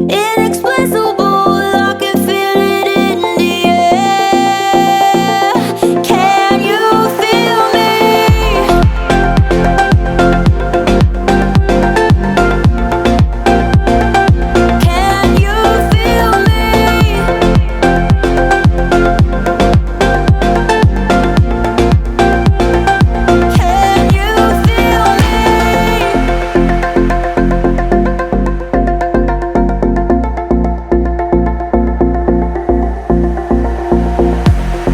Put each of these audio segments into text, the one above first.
Inexplicable, I can feel it in the air. Can you feel me? Can you feel me? Can you feel me?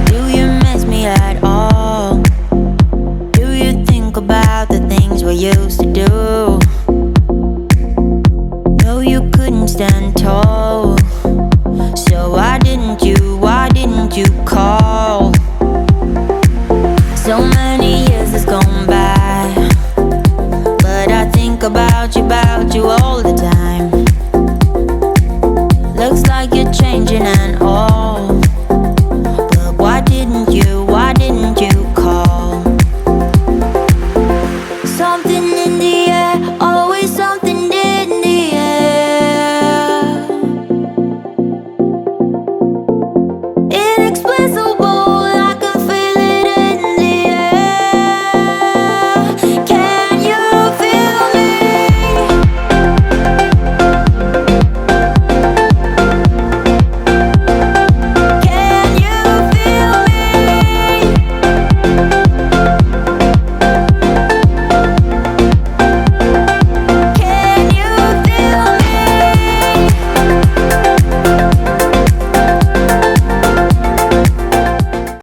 Do you miss me at all? Do you think about the things we used to do? No, you couldn't stand tall. So why didn't you call? So many years has gone by, but I think about you all the time.